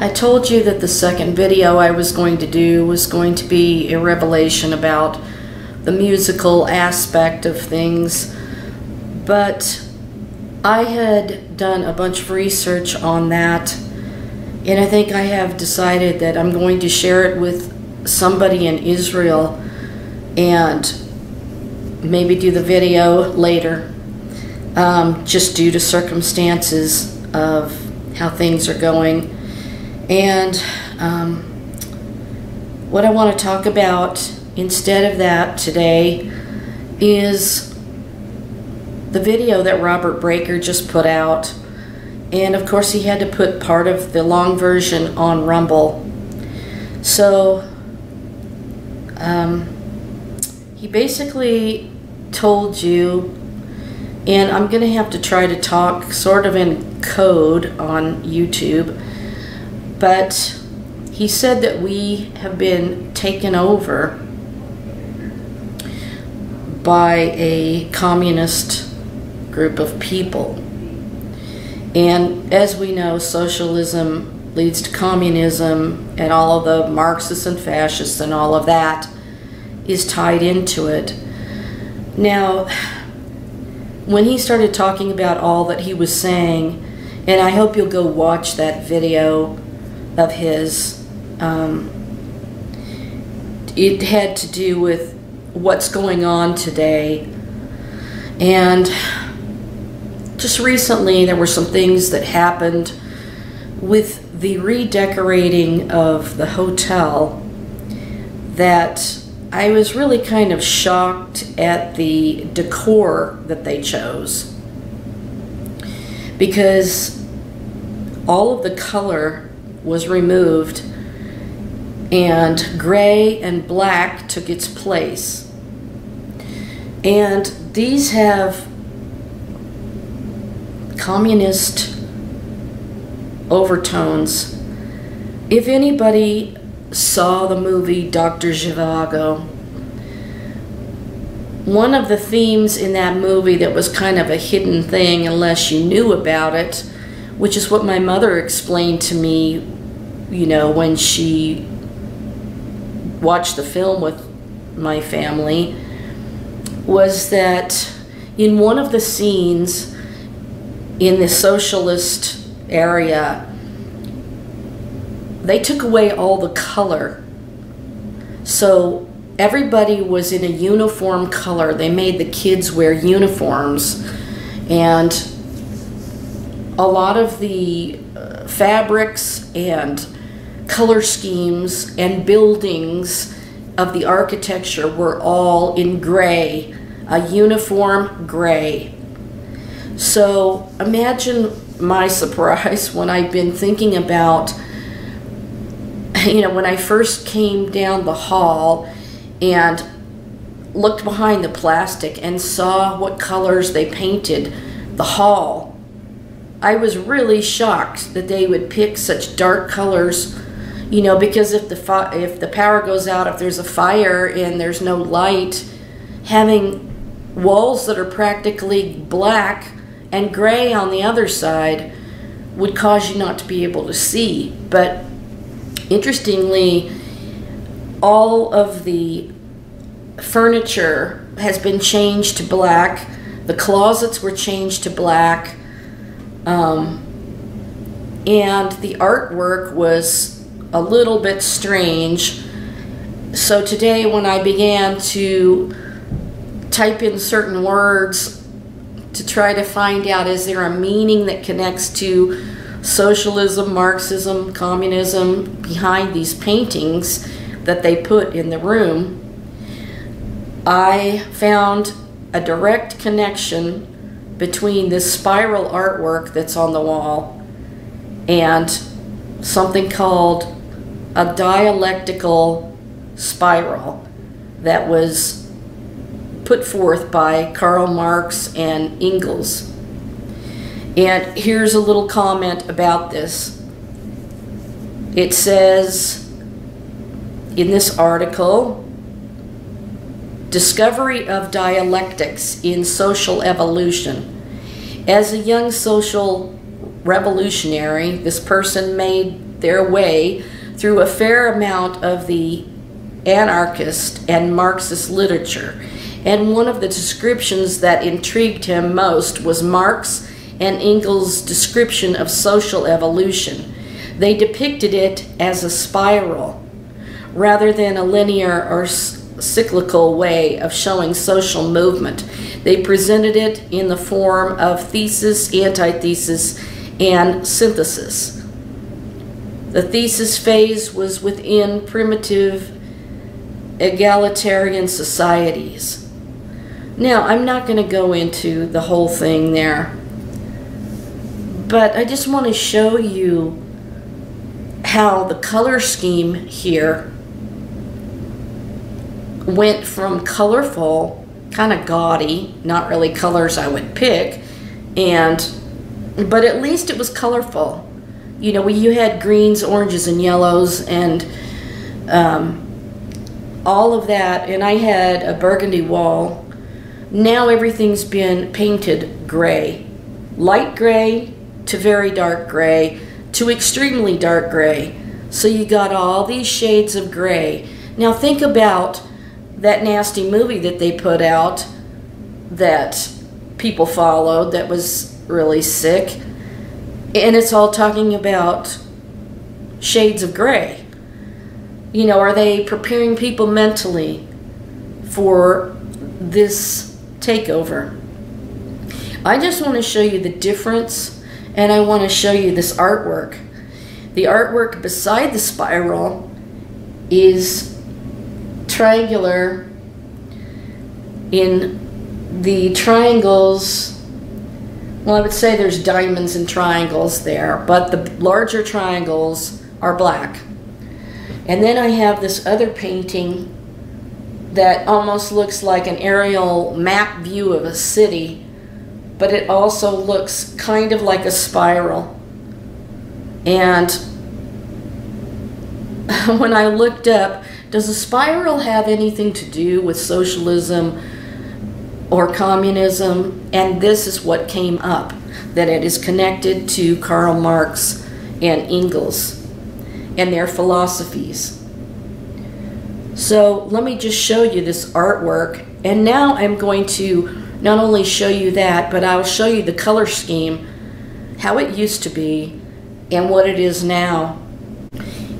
I told you that the second video I was going to do was going to be a revelation about the musical aspect of things, but I had done a bunch of research on that, and I think I have decided that I'm going to share it with somebody in Israel and maybe do the video later, just due to circumstances of how things are going. And what I want to talk about instead of that today is the video that Robert Breaker just put out. And of course he had to put part of the long version on Rumble. So he basically told you, and I'm going to have to try to talk sort of in code on YouTube, but he said that we have been taken over by a communist group of people. And as we know, socialism leads to communism, and all of the Marxists and fascists and all of that is tied into it. Now, when he started talking about all that he was saying, and I hope you'll go watch that video of his, it had to do with what's going on today. And just recently there were some things that happened with the redecorating of the hotel that I was really kind of shocked at the decor that they chose, because all of the color was removed and gray and black took its place. And these have communist overtones. If anybody saw the movie Dr. Zhivago, one of the themes in that movie that was kind of a hidden thing unless you knew about it, which is what my mother explained to me, you know, when she watched the film with my family, was that in one of the scenes in the socialist area, they took away all the color. So everybody was in a uniform color. They made the kids wear uniforms, and a lot of the fabrics and color schemes and buildings of the architecture were all in gray, a uniform gray. So imagine my surprise when I've been thinking about, you know, when I first came down the hall and looked behind the plastic and saw what colors they painted the hall. I was really shocked that they would pick such dark colors, you know, because if the power goes out, if there's a fire and there's no light, having walls that are practically black and gray on the other side would cause you not to be able to see. But interestingly, all of the furniture has been changed to black. The closets were changed to black. And the artwork was a little bit strange. So today when I began to type in certain words to try to find out, is there a meaning that connects to socialism, Marxism, communism behind these paintings that they put in the room, I found a direct connection between this spiral artwork that's on the wall and something called a dialectical spiral that was put forth by Karl Marx and Engels. And here's a little comment about this. It says in this article, Discovery of Dialectics in Social Evolution. As a young social revolutionary, this person made their way through a fair amount of the anarchist and Marxist literature. And one of the descriptions that intrigued him most was Marx and Engels' description of social evolution. They depicted it as a spiral rather than a linear or cyclical way of showing social movement. They presented it in the form of thesis, antithesis, and synthesis. The thesis phase was within primitive egalitarian societies. Now, I'm not going to go into the whole thing there, but I just want to show you how the color scheme here went from colorful, kind of gaudy, not really colors I would pick, but at least it was colorful. You know, you had greens, oranges, and yellows, and all of that, and I had a burgundy wall. Now everything's been painted gray. Light gray to very dark gray to extremely dark gray. So you got all these shades of gray. Now think about that nasty movie that they put out that people followed that was really sick. And it's all talking about shades of gray. You know, are they preparing people mentally for this takeover? I just want to show you the difference, and I want to show you this artwork. The artwork beside the spiral is triangular. In the triangles, well, I would say there's diamonds and triangles there, but the larger triangles are black. And then I have this other painting that almost looks like an aerial map view of a city, but it also looks kind of like a spiral. And when I looked up, does a spiral have anything to do with socialism or communism? And this is what came up, that it is connected to Karl Marx and Engels and their philosophies. So let me just show you this artwork, and now I'm going to not only show you that, but I'll show you the color scheme, how it used to be and what it is now.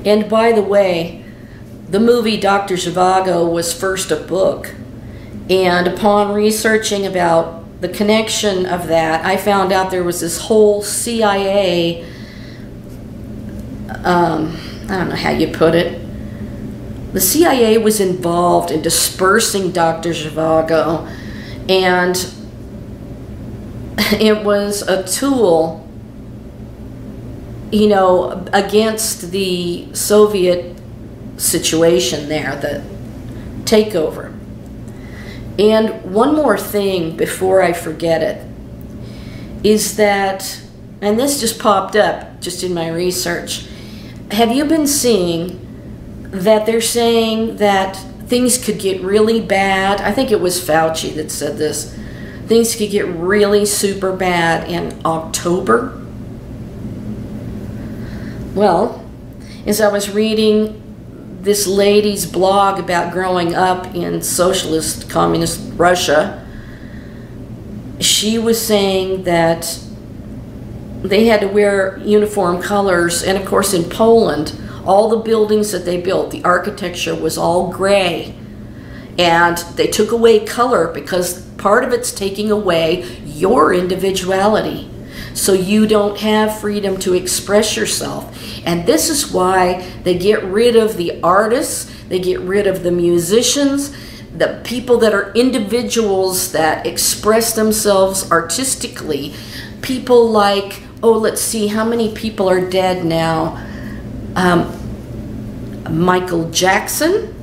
And by the way, the movie Dr. Zhivago was first a book, and upon researching about the connection of that, I found out there was this whole CIA, I don't know how you put it. The CIA was involved in dispersing Dr. Zhivago, and it was a tool, you know, against the Soviet situation there, the takeover. And one more thing before I forget it is that, and this just popped up just in my research, have you been seeing that they're saying that things could get really bad? I think it was Fauci that said this. Things could get really super bad in October. Well, as I was reading this lady's blog about growing up in socialist communist Russia, she was saying that they had to wear uniform colors, and of course in Poland, all the buildings that they built, the architecture was all gray. And they took away color because part of it's taking away your individuality. So you don't have freedom to express yourself. And this is why they get rid of the artists, they get rid of the musicians, the people that are individuals that express themselves artistically. People like, oh, let's see, how many people are dead now? Michael Jackson,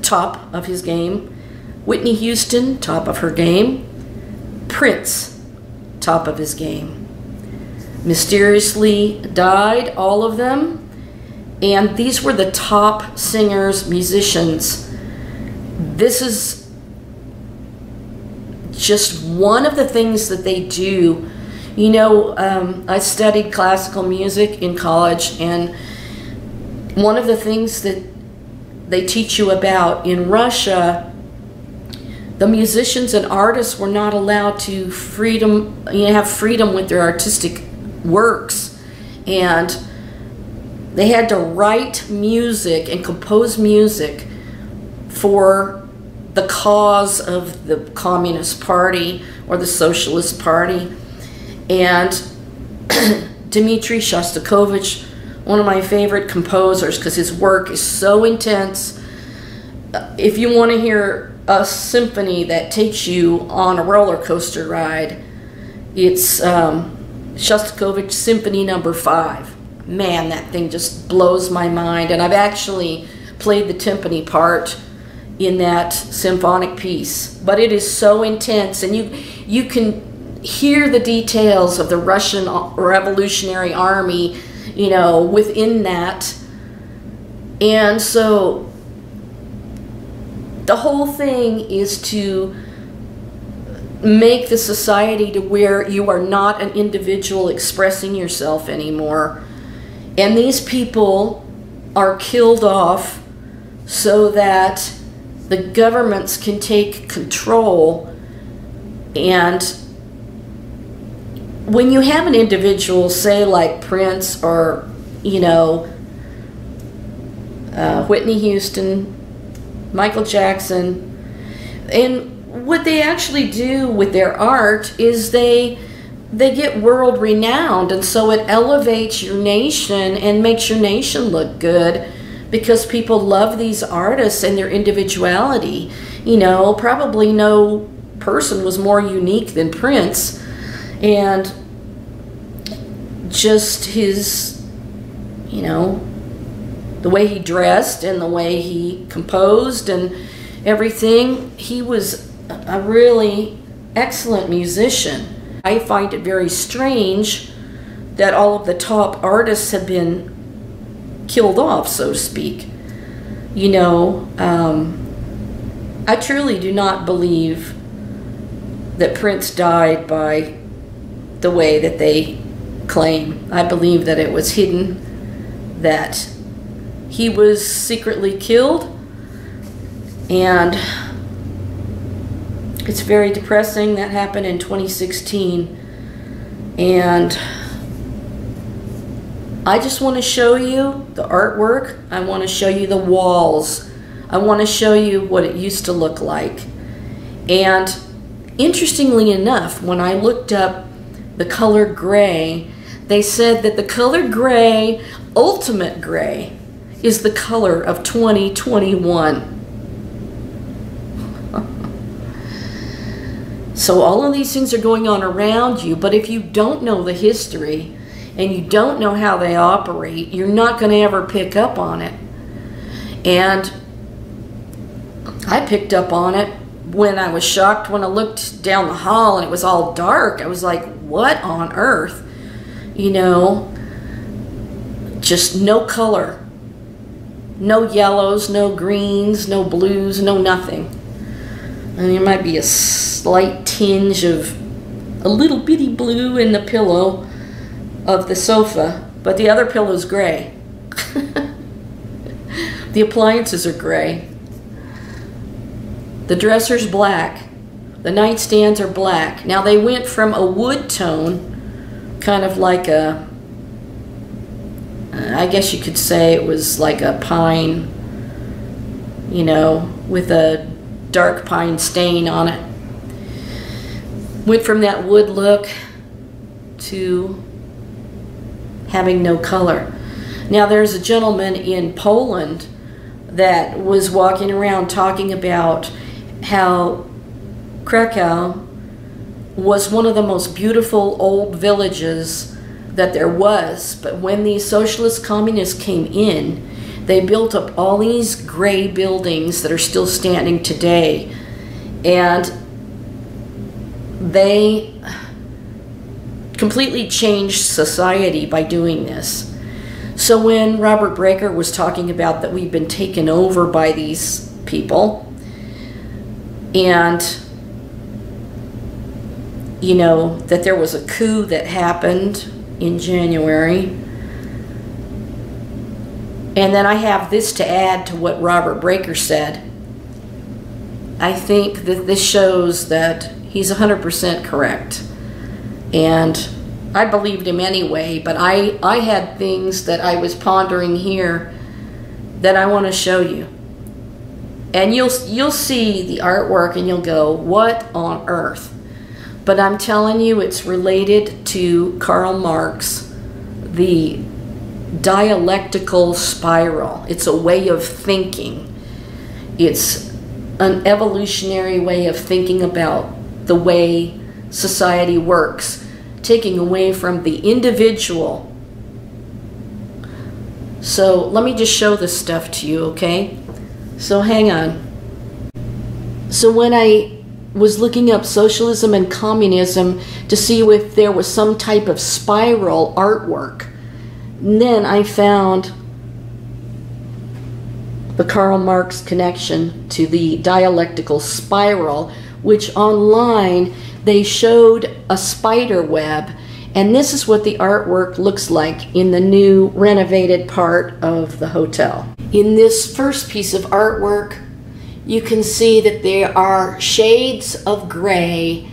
top of his game. Whitney Houston, top of her game. Prince, top of his game. Mysteriously died, all of them. And these were the top singers, musicians. This is just one of the things that they do. You know, I studied classical music in college, and one of the things that they teach you about in Russia, the musicians and artists were not allowed to have freedom with their artistic works, and they had to write music and compose music for the cause of the Communist Party or the Socialist Party. And Dmitri Shostakovich, one of my favorite composers, because his work is so intense. If you want to hear a symphony that takes you on a roller coaster ride, it's Shostakovich Symphony No. 5. Man, that thing just blows my mind. And I've actually played the timpani part in that symphonic piece. But it is so intense, and you can hear the details of the Russian Revolutionary Army, you know, within that. And so the whole thing is to make the society to where you are not an individual expressing yourself anymore. And these people are killed off so that the governments can take control. And when you have an individual, say like Prince or, you know, Whitney Houston, Michael Jackson, and what they actually do with their art is they get world renowned, and so it elevates your nation and makes your nation look good because people love these artists and their individuality. You know, probably no person was more unique than Prince, and just his, you know, the way he dressed and the way he composed and everything. He was a really excellent musician. I find it very strange that all of the top artists have been killed off, so to speak. You know, I truly do not believe that Prince died by the way that they claim. I believe that it was hidden, that he was secretly killed, and it's very depressing. That happened in 2016, and I just want to show you the artwork. I want to show you the walls. I want to show you what it used to look like. And interestingly enough, when I looked up the color gray, they said that the color gray, ultimate gray, is the color of 2021. So all of these things are going on around you, but if you don't know the history and you don't know how they operate, you're not going to ever pick up on it. And I picked up on it when I was shocked when I looked down the hall and it was all dark. I was like, what on earth? You know, just no color. No yellows, no greens, no blues, no nothing. And there might be a slight tinge of a little bitty blue in the pillow of the sofa, but the other pillow's gray. The appliances are gray. The dresser's black. The nightstands are black. Now they went from a wood tone, kind of like a, I guess you could say it was like a pine, you know, with a dark pine stain on it. Went from that wood look to having no color. Now there's a gentleman in Poland that was walking around talking about how Krakow was one of the most beautiful old villages that there was, but when these socialist communists came in, they built up all these gray buildings that are still standing today, and they completely changed society by doing this. So when Robert Breaker was talking about that we've been taken over by these people, and you know, that there was a coup that happened in January, And then I have this to add to what Robert Breaker said. I think that this shows that he's 100% correct. And I believed him anyway, but I had things that I was pondering here that I want to show you. And you'll see the artwork and you'll go, what on earth? But I'm telling you, it's related to Karl Marx, the dialectical spiral. It's a way of thinking. It's an evolutionary way of thinking about the way society works, taking away from the individual. So let me just show this stuff to you, okay? So hang on. So when I was looking up socialism and communism to see if there was some type of spiral artwork, and then I found the Karl Marx connection to the dialectical spiral, which online they showed a spider web, and this is what the artwork looks like in the new renovated part of the hotel. In this first piece of artwork, you can see that there are shades of gray,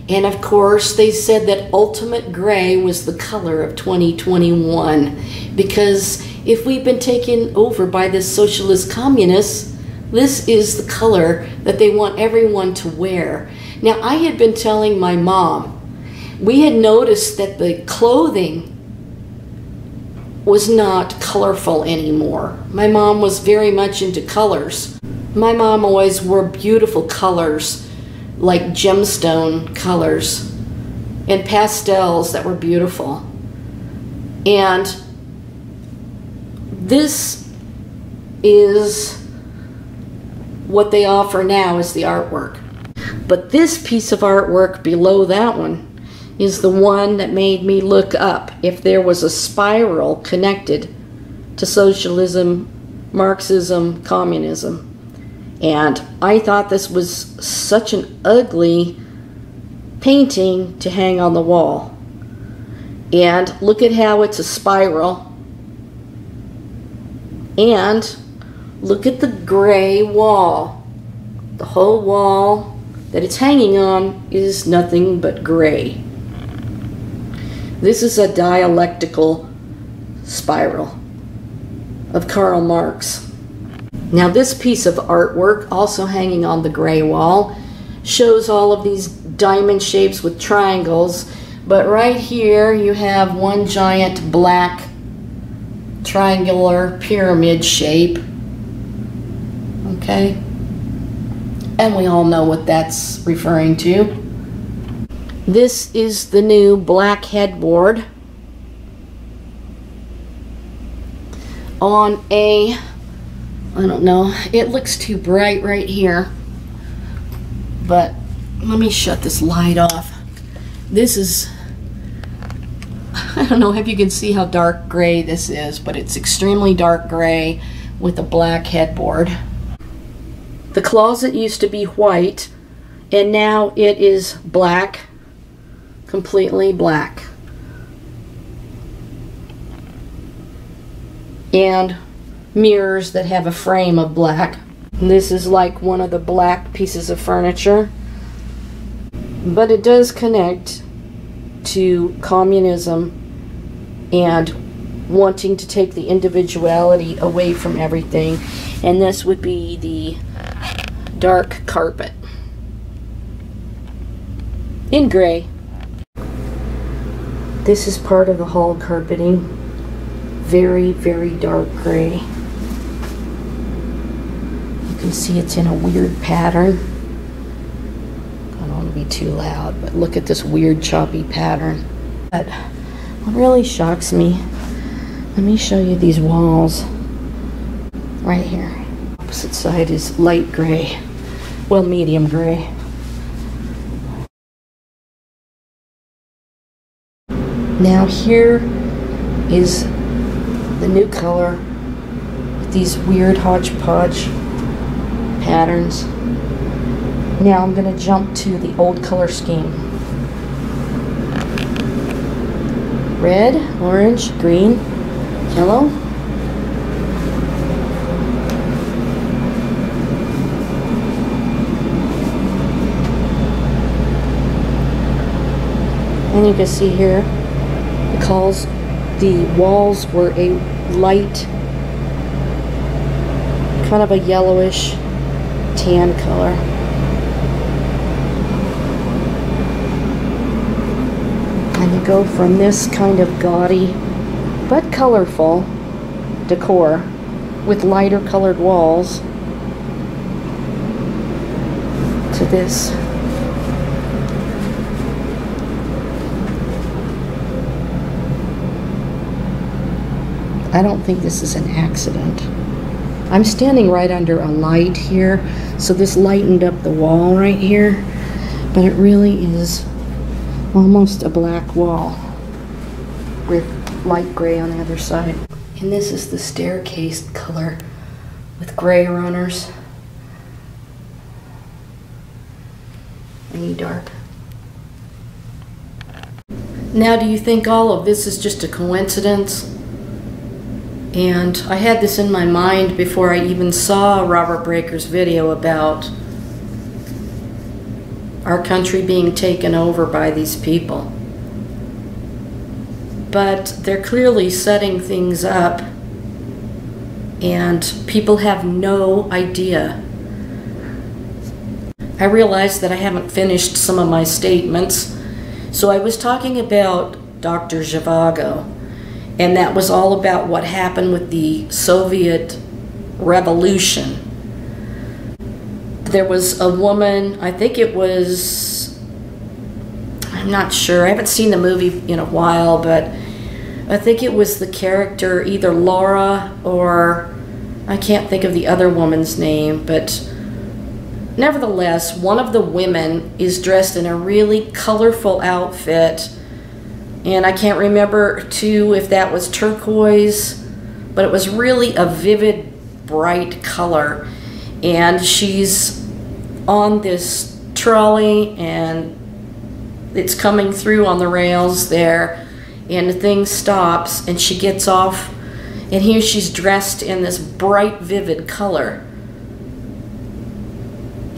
and of course they said that ultimate gray was the color of 2021, because if we've been taken over by this socialist communists, this is the color that they want everyone to wear. Now, I had been telling my mom, we had noticed that the clothing was not colorful anymore. My mom was very much into colors. My mom always wore beautiful colors, like gemstone colors and pastels that were beautiful. And this is what they offer now as the artwork. But this piece of artwork below that one is the one that made me look up if there was a spiral connected to socialism, Marxism, communism. And I thought this was such an ugly painting to hang on the wall. And look at how it's a spiral. And look at the gray wall. The whole wall that it's hanging on is nothing but gray. This is a dialectical spiral of Karl Marx. Now this piece of artwork, also hanging on the gray wall, shows all of these diamond shapes with triangles, but right here you have one giant black triangular pyramid shape. Okay? And we all know what that's referring to. This is the new black headboard on a, I don't know, it looks too bright right here, but let me shut this light off. This is, I don't know if you can see how dark gray this is, but it's extremely dark gray with a black headboard. The closet used to be white, and now it is black, completely black. And mirrors that have a frame of black. This is like one of the black pieces of furniture, but it does connect to communism and wanting to take the individuality away from everything. And this would be the dark carpet in gray. This is part of the hall carpeting. Very, very dark gray. You can see it's in a weird pattern. I don't want to be too loud, but look at this weird choppy pattern. But what really shocks me, let me show you these walls. Right here. Opposite side is light gray. Well, medium gray. Now here is the new color with these weird hodgepodge patterns. Now I'm going to jump to the old color scheme. Red, orange, green, yellow. And you can see here, the walls were a light, kind of a yellowish tan color. And you go from this kind of gaudy but colorful decor with lighter colored walls to this. I don't think this is an accident. I'm standing right under a light here, so this lightened up the wall right here, but it really is almost a black wall with light gray on the other side. And this is the staircase color with gray runners. Any dark. Now, do you think all of this is just a coincidence? And I had this in my mind before I even saw Robert Breaker's video about our country being taken over by these people. But they're clearly setting things up, and people have no idea. I realized that I haven't finished some of my statements. So I was talking about Dr. Zhivago, and that was all about what happened with the Soviet Revolution. There was a woman, I think it was, I'm not sure, I haven't seen the movie in a while, but I think it was the character, either Laura or I can't think of the other woman's name, but nevertheless, one of the women is dressed in a really colorful outfit, and I can't remember too if that was turquoise, but it was really a vivid, bright color. And she's on this trolley, and it's coming through on the rails there, and the thing stops, and she gets off, and here she's dressed in this bright, vivid color.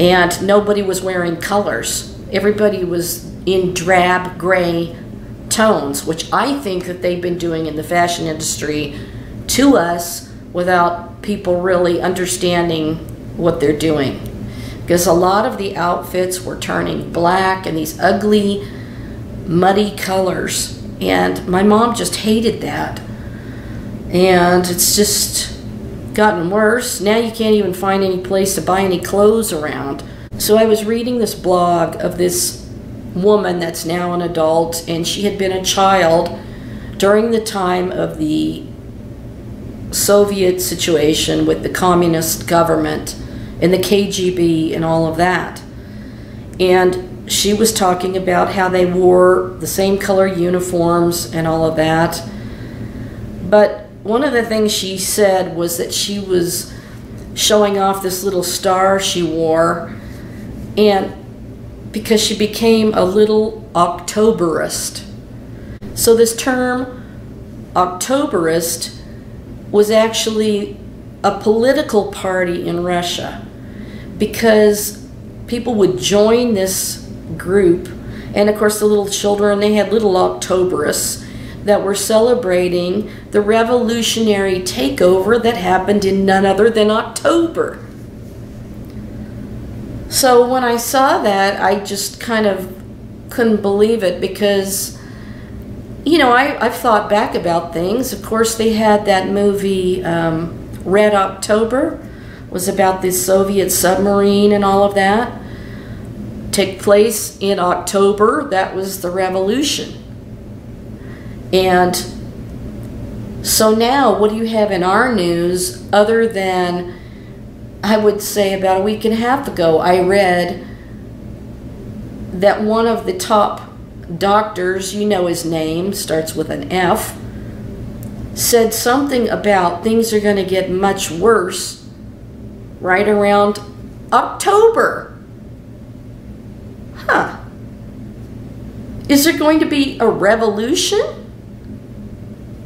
And nobody was wearing colors. Everybody was in drab gray tones, which I think that they've been doing in the fashion industry to us without people really understanding what they're doing. Because a lot of the outfits were turning black and these ugly, muddy colors. And my mom just hated that. And it's just gotten worse. Now you can't even find any place to buy any clothes around. So I was reading this blog of this woman that's now an adult, and she had been a child during the time of the Soviet situation with the communist government and the KGB and all of that. And she was talking about how they wore the same color uniforms and all of that. But one of the things she said was that she was showing off this little star she wore, and because she became a little Octoberist. So this term, Octoberist, was actually a political party in Russia, because people would join this group, and of course the little children, they had little Octoberists that were celebrating the revolutionary takeover that happened in none other than October. So when I saw that, I just kind of couldn't believe it, because, you know, I've thought back about things. Of course, they had that movie, Red October, was about the Soviet submarine and all of that. Take place in October, that was the revolution. And so now, what do you have in our news other than, I would say about a week and a half ago, I read that one of the top doctors, you know his name, starts with an F, said something about things are going to get much worse right around October. Huh. Is there going to be a revolution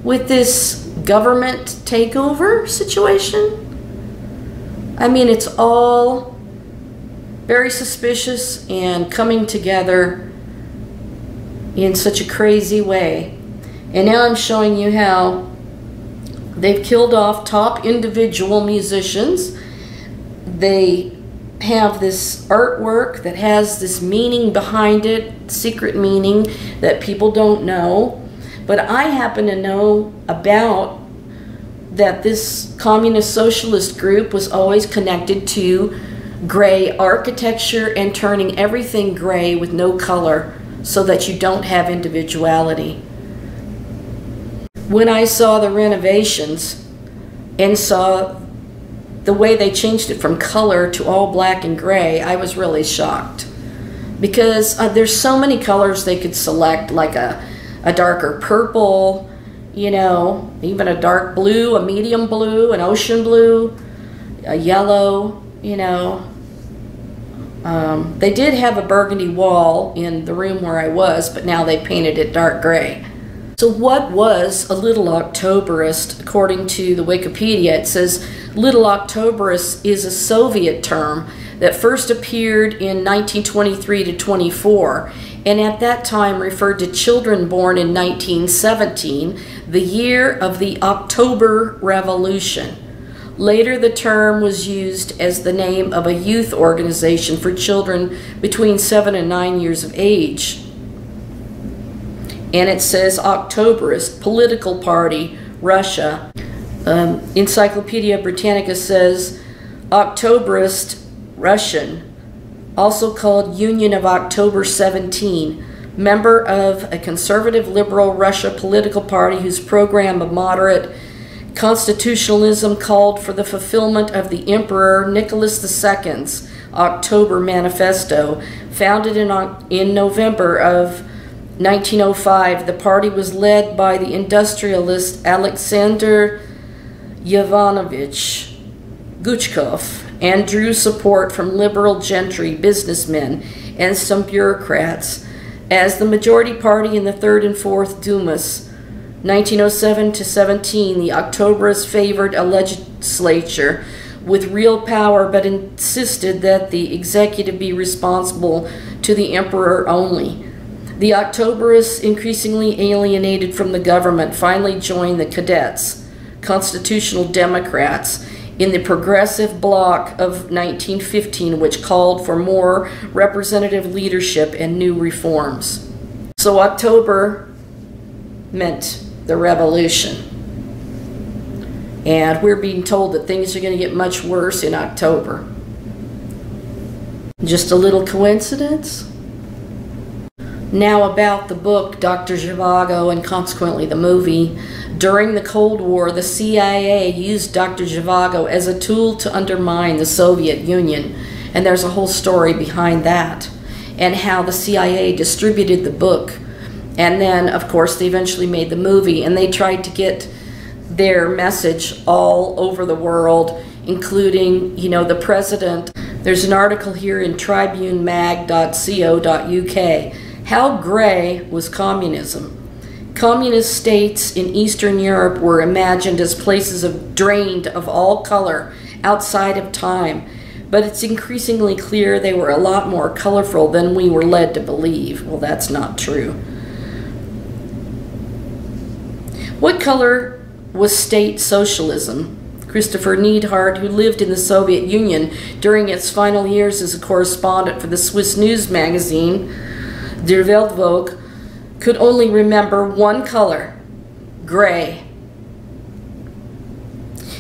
with this government takeover situation? I mean, it's all very suspicious and coming together in such a crazy way. And now I'm showing you how they've killed off top individual musicians. They have this artwork that has this meaning behind it, secret meaning that people don't know. But I happen to know about that this communist socialist group was always connected to gray architecture and turning everything gray with no color so that you don't have individuality. When I saw the renovations and saw the way they changed it from color to all black and gray, I was really shocked. Because there's so many colors they could select, like a darker purple, you know, even a dark blue, a medium blue, an ocean blue, a yellow, you know. They did have a burgundy wall in the room where I was, but now they painted it dark gray. So what was a Little Octoberist? According to the Wikipedia, it says Little Octoberist is a Soviet term that first appeared in 1923 to 24, and at that time referred to children born in 1917, the year of the October Revolution. Later, the term was used as the name of a youth organization for children between 7 and 9 years of age. And it says Octoberist, political party, Russia. Encyclopedia Britannica says Octoberist, Russian, also called Union of October 17, member of a conservative liberal Russia political party whose program of moderate constitutionalism called for the fulfillment of the Emperor Nicholas II's October Manifesto. Founded in November of 1905, the party was led by the industrialist Alexander Ivanovich Guchkov and drew support from liberal gentry, businessmen, and some bureaucrats. As the majority party in the 3rd and 4th Dumas, 1907 to 17, the Octoberists favored a legislature with real power, but insisted that the executive be responsible to the emperor only. The Octoberists, increasingly alienated from the government, finally joined the Cadets, constitutional Democrats, in the Progressive Bloc of 1915, which called for more representative leadership and new reforms. So October meant the revolution. And we're being told that things are going to get much worse in October. Just a little coincidence? Now about the book, Dr. Zhivago, and consequently the movie. During the Cold War, the CIA used Dr. Zhivago as a tool to undermine the Soviet Union. And there's a whole story behind that, and how the CIA distributed the book. And then, of course, they eventually made the movie, and they tried to get their message all over the world, including, you know, the president. There's an article here in tribunemag.co.uk. How gray was communism? Communist states in Eastern Europe were imagined as places drained of all color, outside of time. But it's increasingly clear they were a lot more colorful than we were led to believe. Well, that's not true. What color was state socialism? Christopher Neidhart, who lived in the Soviet Union during its final years as a correspondent for the Swiss news magazine, Der Weltwoche, could only remember one color: gray.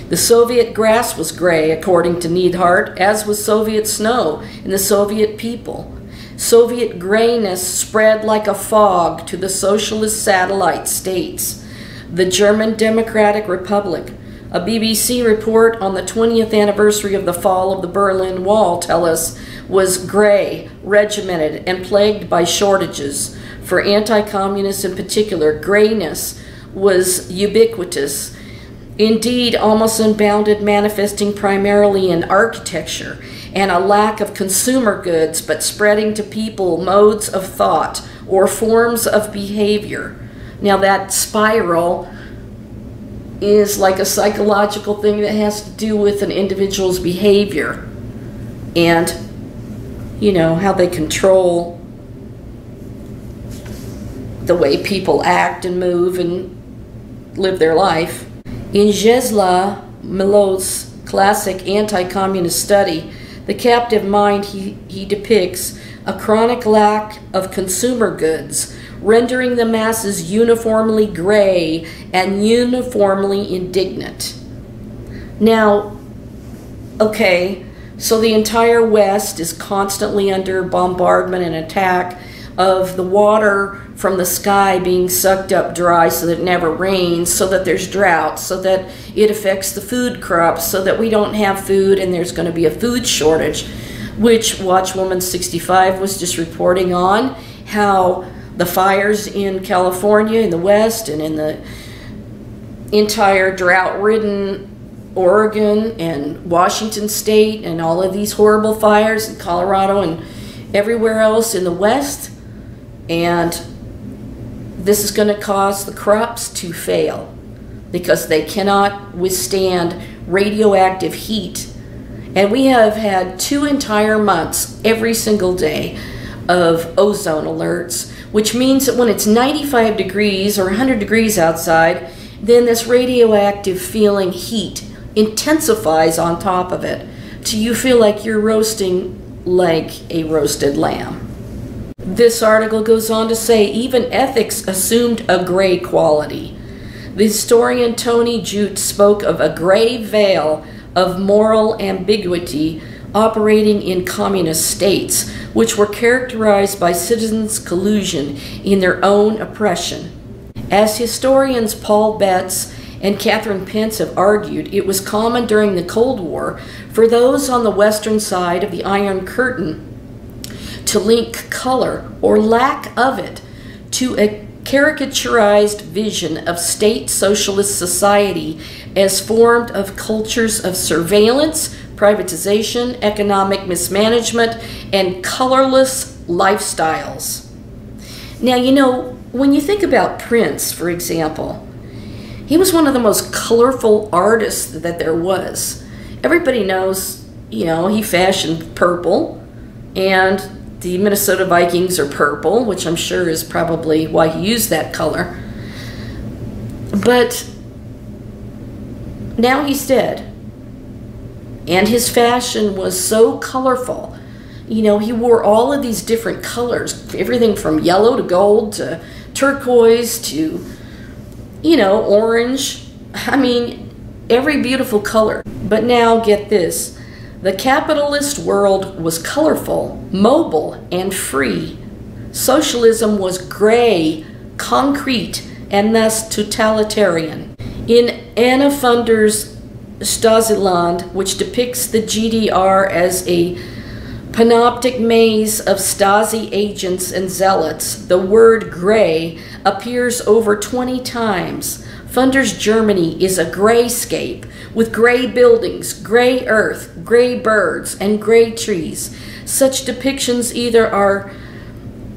The Soviet grass was gray, according to Neidhart, as was Soviet snow and the Soviet people. Soviet grayness spread like a fog to the socialist satellite states. The German Democratic Republic. A BBC report on the 20th anniversary of the fall of the Berlin Wall tells us was gray, regimented, and plagued by shortages. For anti-communists in particular, grayness was ubiquitous, indeed almost unbounded, manifesting primarily in architecture and a lack of consumer goods, but spreading to people modes of thought or forms of behavior. Now that spiral is like a psychological thing that has to do with an individual's behavior and, you know, how they control the way people act and move and live their life. In Czesław Miłosz's classic anti-communist study, The Captive Mind, he depicts a chronic lack of consumer goods, rendering the masses uniformly gray and uniformly indignant. Now, okay, so the entire West is constantly under bombardment and attack of the water from the sky being sucked up dry so that it never rains, so that there's drought, so that it affects the food crops, so that we don't have food and there's going to be a food shortage, which Watchwoman 65 was just reporting on, how the fires in California, in the West, and in the entire drought-ridden Oregon and Washington State, and all of these horrible fires in Colorado and everywhere else in the West. And this is going to cause the crops to fail because they cannot withstand radioactive heat. And we have had 2 entire months every single day of ozone alerts, which means that when it's 95 degrees or 100 degrees outside, then this radioactive feeling heat intensifies on top of it till you feel like you're roasting like a roasted lamb. This article goes on to say even ethics assumed a gray quality. The historian Tony Jute spoke of a gray veil of moral ambiguity operating in communist states, which were characterized by citizens' collusion in their own oppression. As historians Paul Betts and Catherine Pence have argued, it was common during the Cold War for those on the western side of the Iron Curtain to link color, or lack of it, to a caricaturized vision of state socialist society as formed of cultures of surveillance, privatization, economic mismanagement, and colorless lifestyles. Now, you know, when you think about Prince, for example, he was one of the most colorful artists that there was. Everybody knows, you know, he fashioned purple, and the Minnesota Vikings are purple, which I'm sure is probably why he used that color. But now he's dead. And his fashion was so colorful. You know, he wore all of these different colors, everything from yellow to gold to turquoise to, you know, orange. I mean, every beautiful color. But now get this. The capitalist world was colorful, mobile, and free. Socialism was gray, concrete, and thus totalitarian. In Anna Funder's Stasiland, which depicts the GDR as a panoptic maze of Stasi agents and zealots, the word gray appears over 20 times. Funder's Germany is a grayscape with gray buildings, gray earth, gray birds, and gray trees. Such depictions are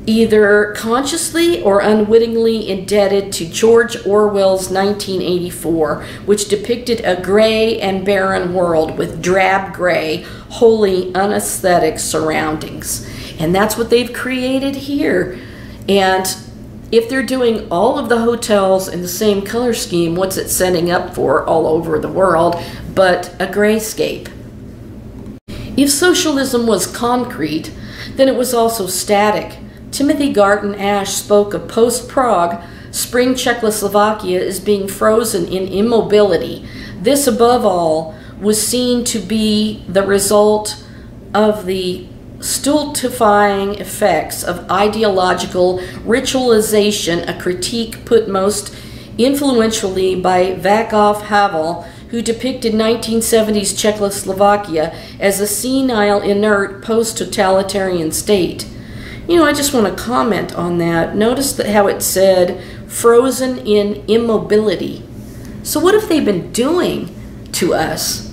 either consciously or unwittingly indebted to George Orwell's 1984, which depicted a gray and barren world with drab gray, wholly unaesthetic surroundings. And that's what they've created here. And if they're doing all of the hotels in the same color scheme, what's it setting up for all over the world but a grayscape? If socialism was concrete, then it was also static. Timothy Garton Ash spoke of post-Prague, spring Czechoslovakia is being frozen in immobility. This, above all, was seen to be the result of the stultifying effects of ideological ritualization, a critique put most influentially by Václav Havel, who depicted 1970s Czechoslovakia as a senile, inert, post-totalitarian state. You know, I just want to comment on that. Notice that how it said, frozen in immobility. So what have they been doing to us?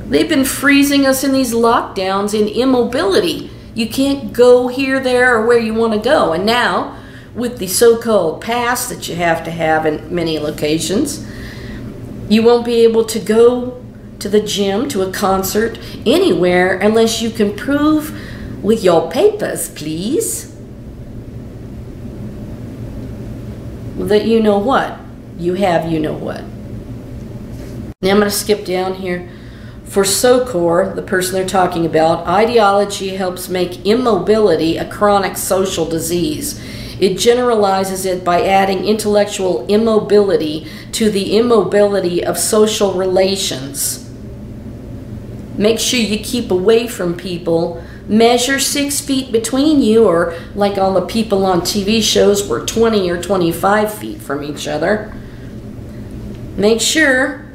They've been freezing us in these lockdowns in immobility. You can't go here, there, or where you want to go. And now, with the so-called pass that you have to have in many locations, you won't be able to go to the gym, to a concert, anywhere, unless you can prove with your papers, please. that you know what. You have you know what. Now I'm going to skip down here. For SOCOR, the person they're talking about, ideology helps make immobility a chronic social disease. It generalizes it by adding intellectual immobility to the immobility of social relations. Make sure you keep away from people. Measure 6 feet between you, or like all the people on TV shows, we're 20 or 25 feet from each other. Make sure.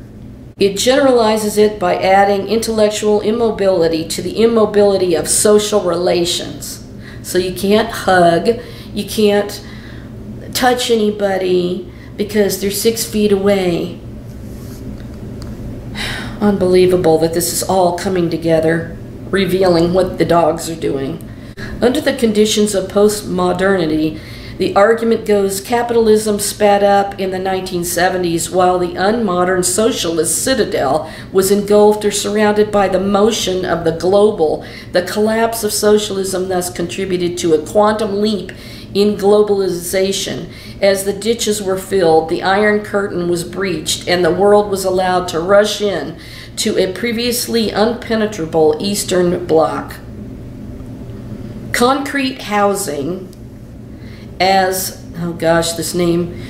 It generalizes it by adding intellectual immobility to the immobility of social relations. So you can't hug, you can't touch anybody because they're 6 feet away. Unbelievable that this is all coming together, revealing what the dogs are doing. Under the conditions of postmodernity, the argument goes capitalism sped up in the 1970s while the unmodern socialist citadel was engulfed or surrounded by the motion of the global. The collapse of socialism thus contributed to a quantum leap in globalization. As the ditches were filled, the Iron Curtain was breached, and the world was allowed to rush in to a previously unpenetrable Eastern Bloc. Concrete housing, as, oh gosh, this name,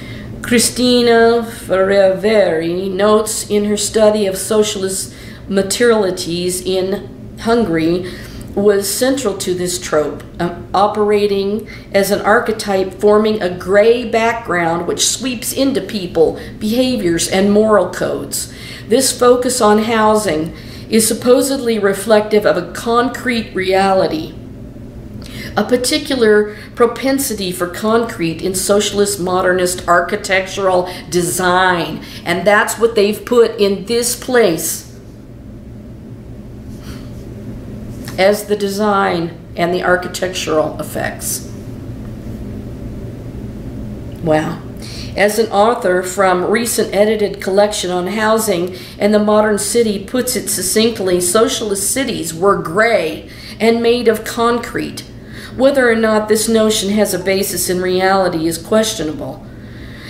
Cristina Ferreveri notes in her study of socialist materialities in Hungary, was central to this trope, operating as an archetype forming a gray background which sweeps into people, behaviors, and moral codes. This focus on housing is supposedly reflective of a concrete reality, a particular propensity for concrete in socialist modernist architectural design. And that's what they've put in this place as the design and the architectural effects. Wow. As an author from recent edited collection on housing and the modern city puts it succinctly, socialist cities were gray and made of concrete. Whether or not this notion has a basis in reality is questionable.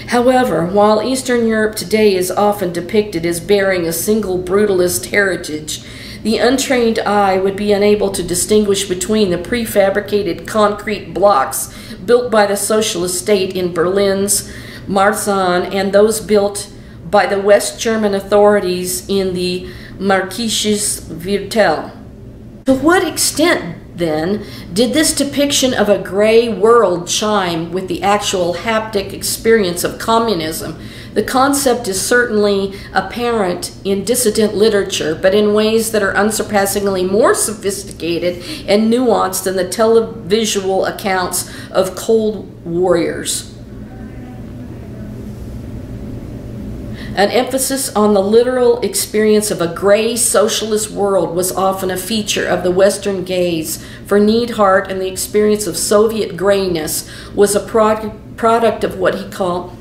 However, while Eastern Europe today is often depicted as bearing a single brutalist heritage, the untrained eye would be unable to distinguish between the prefabricated concrete blocks built by the socialist state in Berlin's Marzahn and those built by the West German authorities in the Märkisches Viertel. To what extent, then, did this depiction of a gray world chime with the actual haptic experience of communism? The concept is certainly apparent in dissident literature, but in ways that are unsurpassingly more sophisticated and nuanced than the televisual accounts of cold warriors. An emphasis on the literal experience of a gray socialist world was often a feature of the Western gaze. For Neidhart, and the experience of Soviet grayness was a product of what he called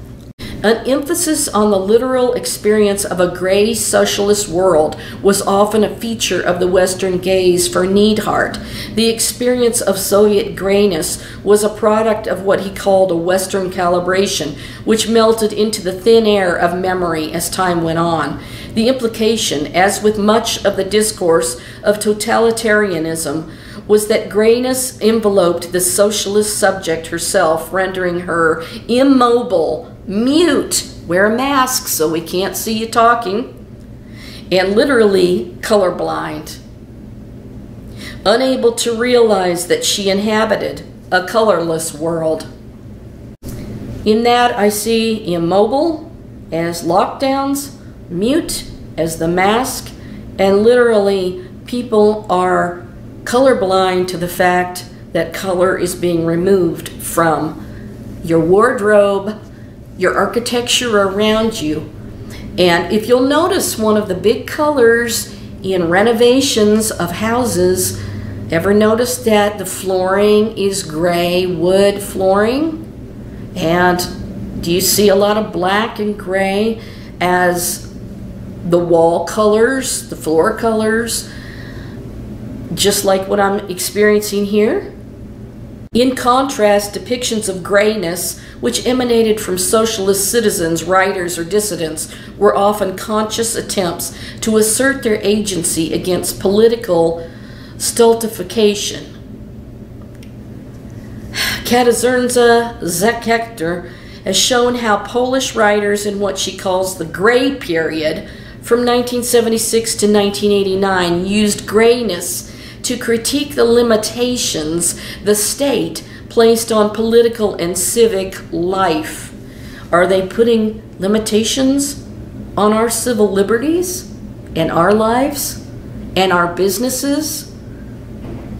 an emphasis on the literal experience of a gray socialist world was often a feature of the Western gaze for Neidhart. The experience of Soviet grayness was a product of what he called a Western calibration, which melted into the thin air of memory as time went on. The implication, as with much of the discourse of totalitarianism, was that grayness enveloped the socialist subject herself, rendering her immobile, mute, wear a mask so we can't see you talking, and literally colorblind, unable to realize that she inhabited a colorless world. In that I see immobile as lockdowns, mute as the mask, and literally people are colorblind to the fact that color is being removed from your wardrobe, your architecture around you. And if you'll notice, one of the big colors in renovations of houses, ever notice that the flooring is gray wood flooring? And do you see a lot of black and gray as the wall colors, the floor colors, just like what I'm experiencing here? In contrast, depictions of grayness, which emanated from socialist citizens, writers, or dissidents, were often conscious attempts to assert their agency against political stultification. Katarzyna Zechekter has shown how Polish writers in what she calls the Gray period, from 1976 to 1989, used grayness to critique the limitations the state placed on political and civic life. Are they putting limitations on our civil liberties and our lives and our businesses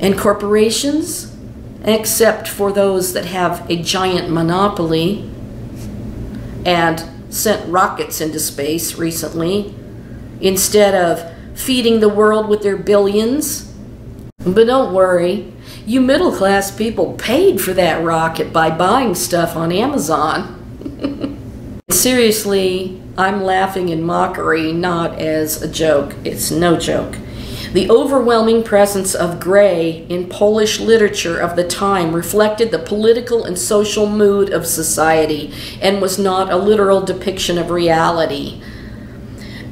and corporations, except for those that have a giant monopoly and sent rockets into space recently instead of feeding the world with their billions? But don't worry, you middle-class people paid for that rocket by buying stuff on Amazon. Seriously, I'm laughing in mockery, not as a joke. It's no joke. The overwhelming presence of gray in Polish literature of the time reflected the political and social mood of society and was not a literal depiction of reality,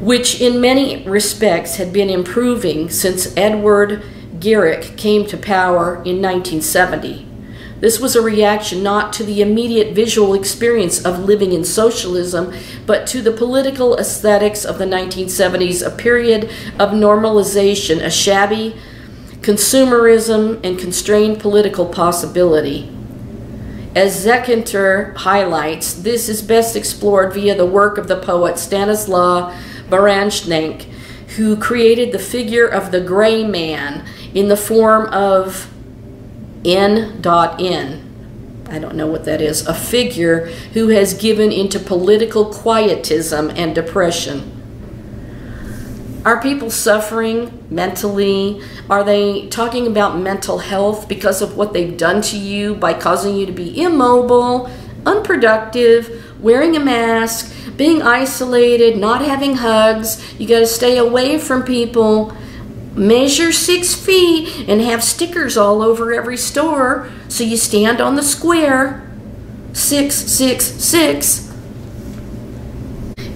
which in many respects had been improving since Edward Gierek came to power in 1970. This was a reaction not to the immediate visual experience of living in socialism, but to the political aesthetics of the 1970s, a period of normalization, a shabby consumerism, and constrained political possibility. As Zechekter highlights, this is best explored via the work of the poet Stanislaw Baranchnik, who created the figure of the gray man in the form of N.N. I don't know what that is. A figure who has given into political quietism and depression. Are people suffering mentally? Are they talking about mental health because of what they've done to you by causing you to be immobile, unproductive, wearing a mask, being isolated, not having hugs? You got to stay away from people. Measure 6 feet and have stickers all over every store so you stand on the square. 666.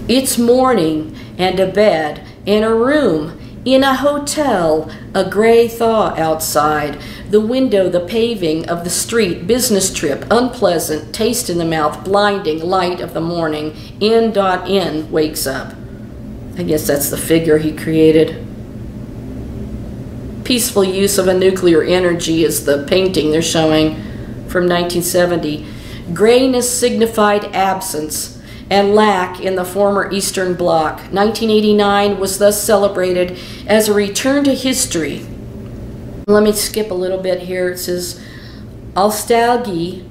It's morning and a bed and a room in a hotel, a gray thaw outside, the window, the paving of the street, business trip, unpleasant, taste in the mouth, blinding light of the morning. N.N. wakes up. I guess that's the figure he created. Peaceful use of a nuclear energy is the painting they're showing from 1970. Grayness signified absence and lack in the former Eastern Bloc. 1989 was thus celebrated as a return to history. Let me skip a little bit here. It says, Alstalgi,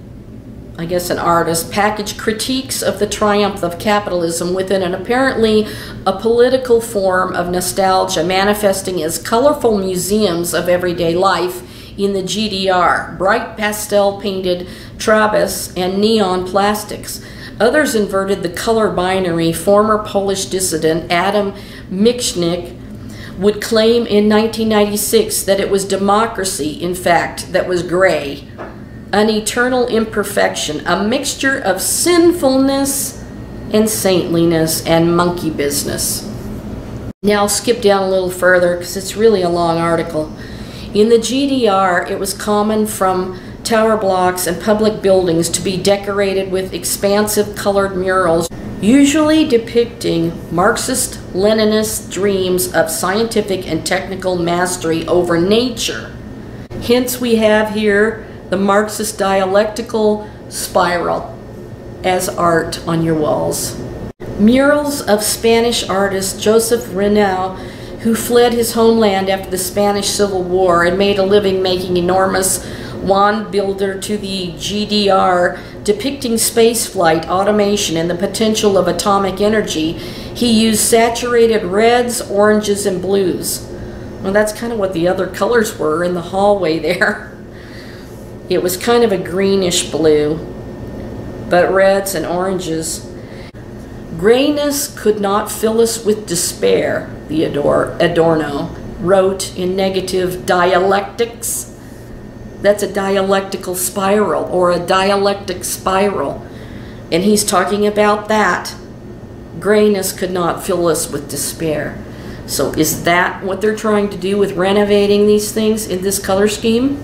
I guess an artist, packaged critiques of the triumph of capitalism within an apparently a political form of nostalgia, manifesting as colorful museums of everyday life in the GDR, bright pastel-painted trabas and neon plastics. Others inverted the color binary. Former Polish dissident Adam Michnik would claim in 1996 that it was democracy, in fact, that was gray. An eternal imperfection, a mixture of sinfulness and saintliness and monkey business. Now I'll skip down a little further because it's really a long article. In the GDR, it was common from tower blocks and public buildings to be decorated with expansive colored murals, usually depicting Marxist-Leninist dreams of scientific and technical mastery over nature. Hence we have here the Marxist dialectical spiral as art on your walls. Murals of Spanish artist Joseph Renaud, who fled his homeland after the Spanish Civil War and made a living making enormous wand builder to the GDR, depicting spaceflight, automation, and the potential of atomic energy. He used saturated reds, oranges, and blues. Well, that's kind of what the other colors were in the hallway there. It was kind of a greenish blue, but reds and oranges. Grayness could not fill us with despair, Adorno wrote in Negative Dialectics. That's a dialectical spiral, or a dialectic spiral. And he's talking about that. Grayness could not fill us with despair. So is that what they're trying to do with renovating these things in this color scheme?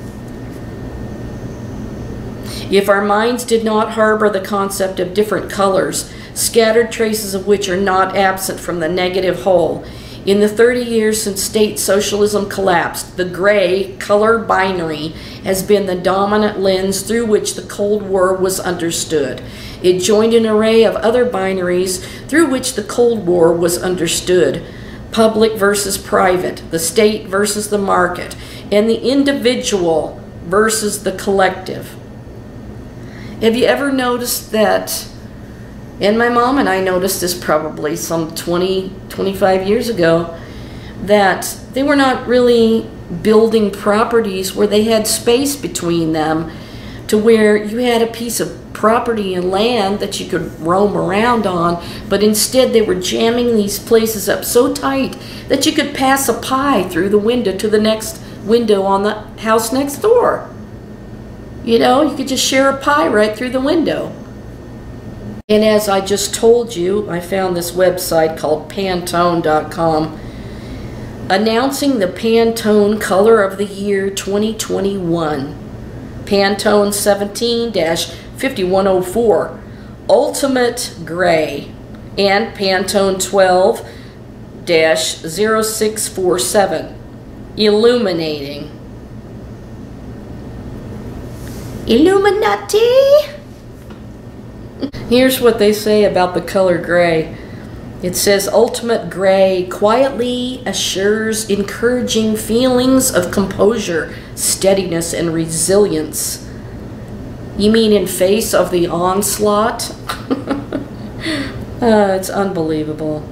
If our minds did not harbor the concept of different colors, scattered traces of which are not absent from the negative whole, in the 30 years since state socialism collapsed, the gray color binary has been the dominant lens through which the Cold War was understood. It joined an array of other binaries through which the Cold War was understood. Public versus private, the state versus the market, and the individual versus the collective. Have you ever noticed that? And my mom and I noticed this probably some 25 years ago, that they were not really building properties where they had space between them to where you had a piece of property and land that you could roam around on, but instead they were jamming these places up so tight that you could pass a pie through the window to the next window on the house next door. You know, you could just share a pie right through the window. And as I just told you, I found this website called Pantone.com announcing the Pantone color of the year 2021. Pantone 17-5104 Ultimate Gray and Pantone 12-0647 Illuminating. Illuminati! Here's what they say about the color gray. It says, Ultimate Gray quietly assures encouraging feelings of composure, steadiness, and resilience. You mean in face of the onslaught? It's unbelievable.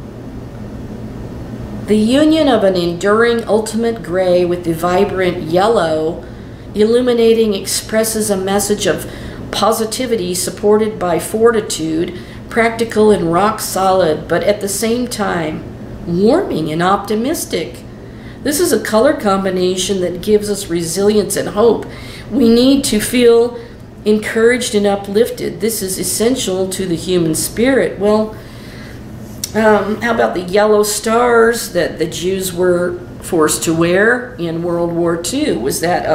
The union of an enduring ultimate gray with the vibrant yellow illuminating expresses a message of positivity supported by fortitude, practical and rock solid, but at the same time warming and optimistic. This is a color combination that gives us resilience and hope. We need to feel encouraged and uplifted. This is essential to the human spirit. Well, how about the yellow stars that the Jews were forced to wear in World War II? Was that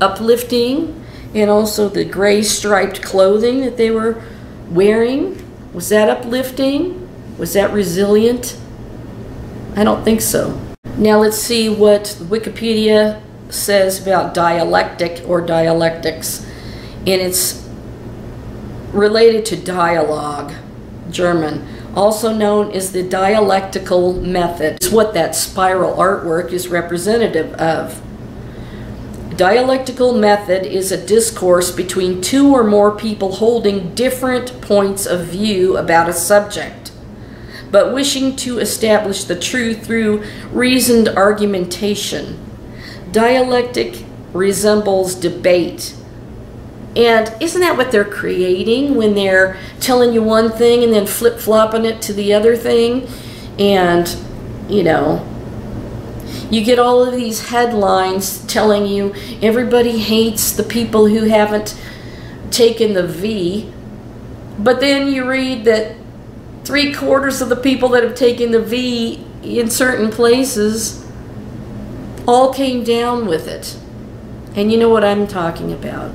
uplifting? And also the gray striped clothing that they were wearing, was that uplifting? Was that resilient? I don't think so. Now let's see what Wikipedia says about dialectic or dialectics. And it's related to dialogue, German, also known as the dialectical method. It's what that spiral artwork is representative of. Dialectical method is a discourse between two or more people holding different points of view about a subject, but wishing to establish the truth through reasoned argumentation. Dialectic resembles debate. And isn't that what they're creating when they're telling you one thing and then flip-flopping it to the other thing? And, you know, you get all of these headlines telling you everybody hates the people who haven't taken the V, but then you read that 3/4 of the people that have taken the V in certain places all came down with it. And you know what I'm talking about.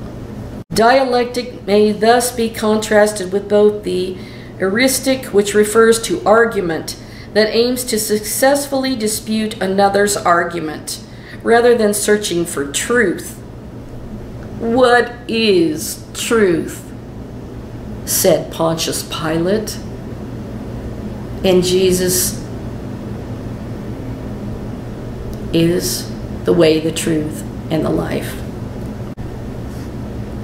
Dialectic may thus be contrasted with both the heuristic, which refers to argument, that aims to successfully dispute another's argument, rather than searching for truth. What is truth? Said Pontius Pilate. And Jesus is the way, the truth, and the life.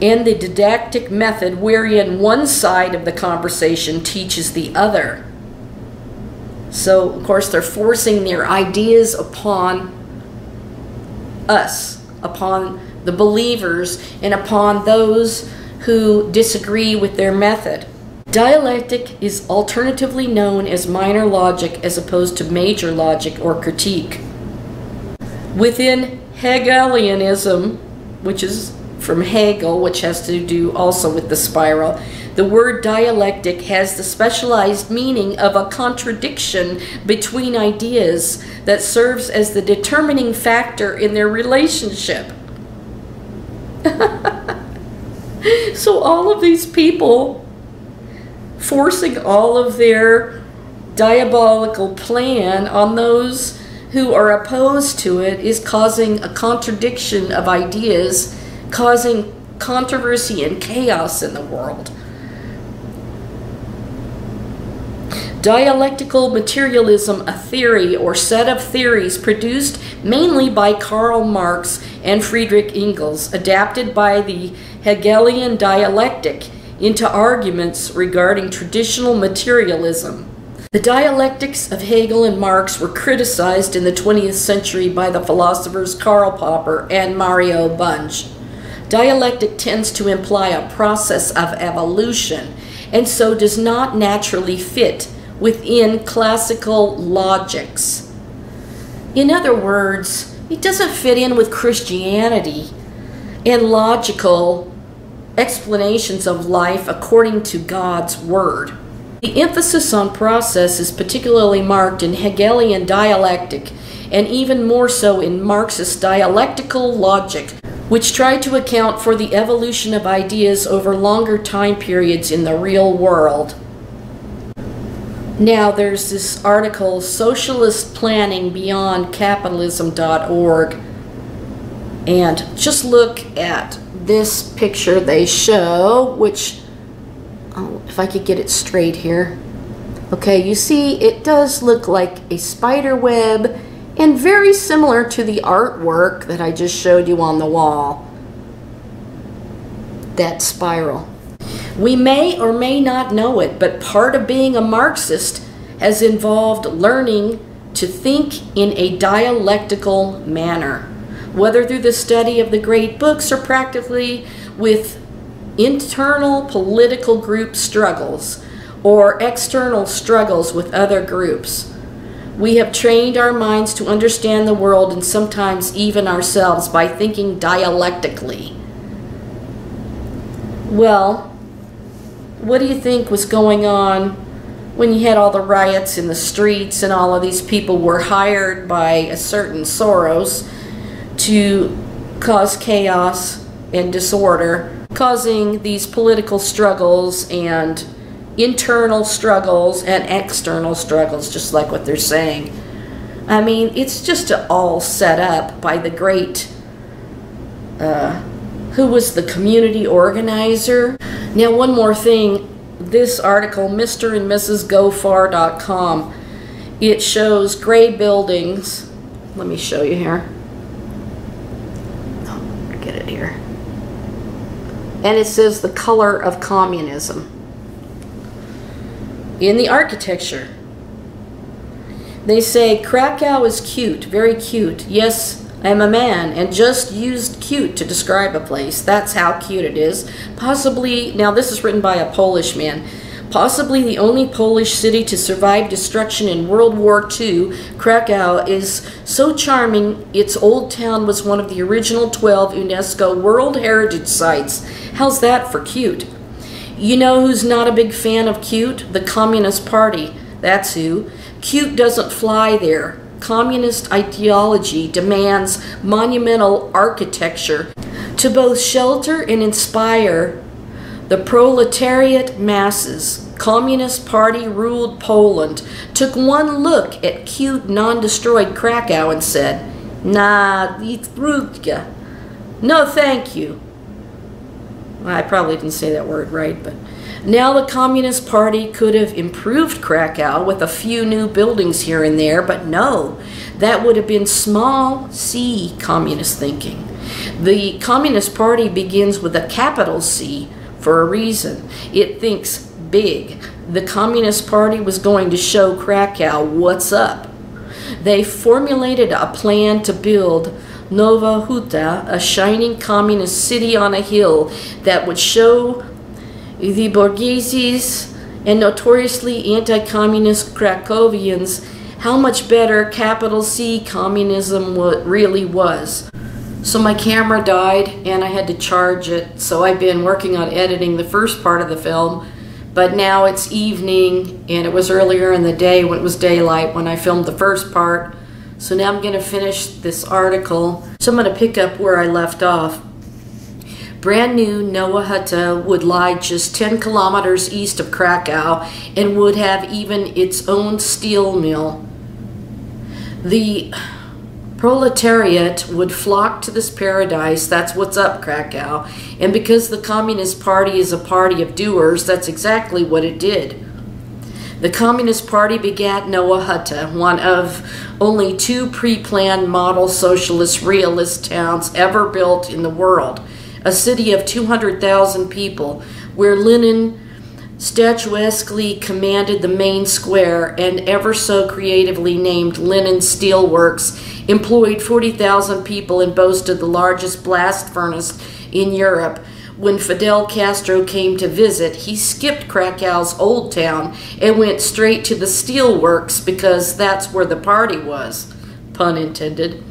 And the didactic method wherein one side of the conversation teaches the other. So, of course, they're forcing their ideas upon us, upon the believers, and upon those who disagree with their method. Dialectic is alternatively known as minor logic as opposed to major logic or critique. Within Hegelianism, which is from Hegel, which has to do also with the spiral. The word dialectic has the specialized meaning of a contradiction between ideas that serves as the determining factor in their relationship. So all of these people forcing all of their diabolical plan on those who are opposed to it is causing a contradiction of ideas, causing controversy and chaos in the world. Dialectical materialism, a theory or set of theories produced mainly by Karl Marx and Friedrich Engels, adapted by the Hegelian dialectic into arguments regarding traditional materialism. The dialectics of Hegel and Marx were criticized in the 20th century by the philosophers Karl Popper and Mario Bunge. Dialectic tends to imply a process of evolution, and so does not naturally fit within classical logics. In other words, it doesn't fit in with Christianity and logical explanations of life according to God's Word. The emphasis on process is particularly marked in Hegelian dialectic, and even more so in Marxist dialectical logic, which try to account for the evolution of ideas over longer time periods in the real world. Now there's this article, Socialist Planning Beyond Capitalism.org, and just look at this picture they show, which, oh, if I could get it straight here. Okay, you see it does look like a spider web and very similar to the artwork that I just showed you on the wall. That spiral. We may or may not know it, but part of being a Marxist has involved learning to think in a dialectical manner, whether through the study of the great books or practically with internal political group struggles or external struggles with other groups. We have trained our minds to understand the world and sometimes even ourselves by thinking dialectically. Well, what do you think was going on when you had all the riots in the streets and all of these people were hired by a certain Soros to cause chaos and disorder, causing these political struggles and internal struggles and external struggles, just like what they're saying? I mean, it's just all set up by the great, who was the community organizer? Now, one more thing. This article, Mr. and Mrs. GoFar.com, it shows gray buildings. Let me show you here. Oh, get it here. And it says the color of communism in the architecture. They say, Krakow is cute, very cute. Yes, I'm a man, and just used cute to describe a place. That's how cute it is. Possibly, now this is written by a Polish man, possibly the only Polish city to survive destruction in World War II, Krakow is so charming its old town was one of the original 12 UNESCO World Heritage Sites. How's that for cute? You know who's not a big fan of cute? The Communist Party. That's who. Cute doesn't fly there. Communist ideology demands monumental architecture to both shelter and inspire the proletariat masses. Communist Party ruled Poland took one look at cute, non-destroyed Krakow and said, "Nah, it's Brudka. No, thank you." Well, I probably didn't say that word right, but now the Communist Party could have improved Krakow with a few new buildings here and there, but no, that would have been small c communist thinking. The Communist Party begins with a capital C for a reason. It thinks big. The Communist Party was going to show Krakow what's up. They formulated a plan to build Nowa Huta, a shining communist city on a hill that would show the Borghese and notoriously anti-communist Krakowians how much better capital C communism really was. So my camera died and I had to charge it, so I've been working on editing the first part of the film, but now it's evening and it was earlier in the day when it was daylight when I filmed the first part. So now I'm going to finish this article. So I'm going to pick up where I left off. Brand new Noah Hutta would lie just 10 kilometers east of Krakow and would have even its own steel mill. The proletariat would flock to this paradise. That's what's up, Krakow. And because the Communist Party is a party of doers, that's exactly what it did. The Communist Party begat Noah Hutta, one of only 2 pre-planned model socialist realist towns ever built in the world. A city of 200,000 people, where Lenin statuesquely commanded the main square and ever so creatively named Lenin Steelworks, employed 40,000 people and boasted the largest blast furnace in Europe. When Fidel Castro came to visit, he skipped Krakow's old town and went straight to the steelworks because that's where the party was, pun intended.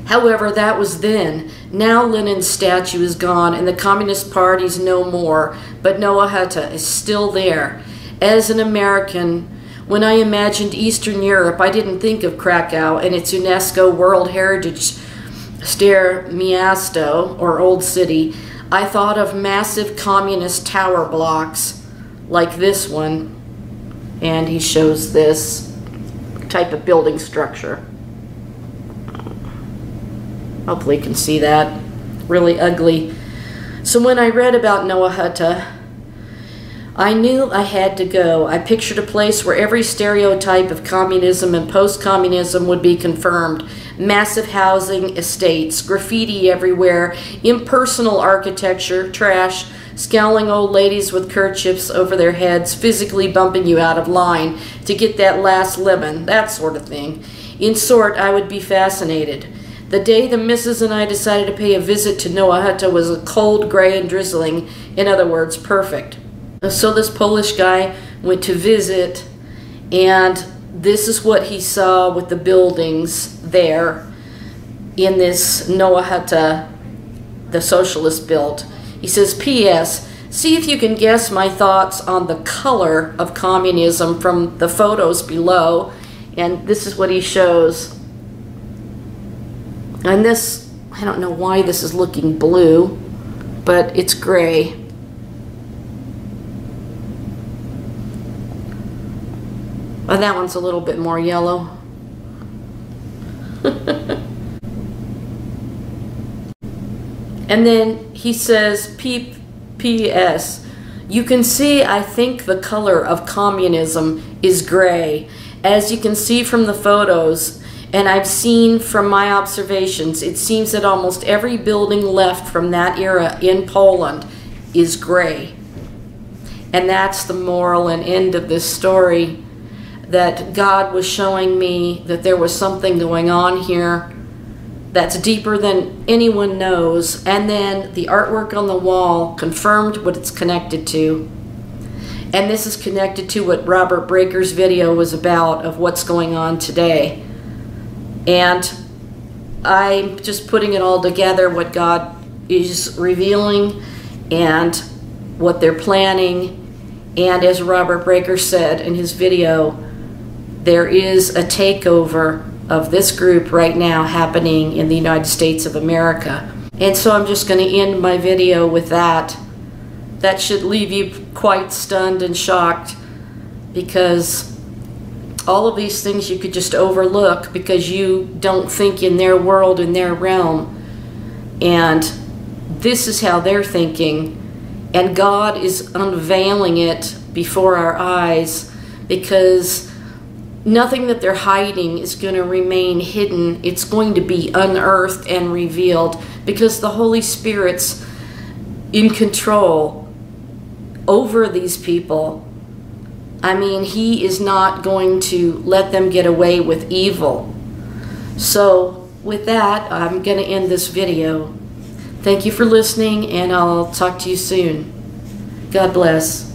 However, that was then. Now Lenin's statue is gone and the Communist Party's no more, but Noah Hutta is still there. As an American, when I imagined Eastern Europe, I didn't think of Krakow and its UNESCO World Heritage Stare Miasto, or Old City. I thought of massive communist tower blocks like this one, and he shows this type of building structure. Hopefully you can see that. Really ugly. So when I read about Noah Hutta, I knew I had to go. I pictured a place where every stereotype of communism and post-communism would be confirmed. Massive housing estates, graffiti everywhere, impersonal architecture, trash, scowling old ladies with kerchiefs over their heads, physically bumping you out of line to get that last lemon, that sort of thing. In short, I would be fascinated. The day the missus and I decided to pay a visit to Noah Hutta was a cold, gray, and drizzling. In other words, perfect. So this Polish guy went to visit, and this is what he saw with the buildings there in this Noah Hutta the socialist built. He says, P.S. See if you can guess my thoughts on the color of communism from the photos below. And this is what he shows. And this, I don't know why this is looking blue, but it's gray. And that one's a little bit more yellow. And then he says, P.S. You can see, I think the color of communism is gray. As you can see from the photos, and I've seen from my observations, it seems that almost every building left from that era in Poland is gray. And that's the moral and end of this story, that God was showing me that there was something going on here that's deeper than anyone knows. And then the artwork on the wall confirmed what it's connected to. And this is connected to what Robert Breaker's video was about, of what's going on today. And I'm just putting it all together, what God is revealing and what they're planning. And as Robert Breaker said in his video, there is a takeover of this group right now happening in the United States of America. And so I'm just going to end my video with that. That should leave you quite stunned and shocked, because all of these things you could just overlook because you don't think in their world, in their realm. And this is how they're thinking. And God is unveiling it before our eyes, because nothing that they're hiding is going to remain hidden. It's going to be unearthed and revealed, because the Holy Spirit's in control over these people. I mean, He is not going to let them get away with evil. So with that, I'm going to end this video. Thank you for listening, and I'll talk to you soon. God bless.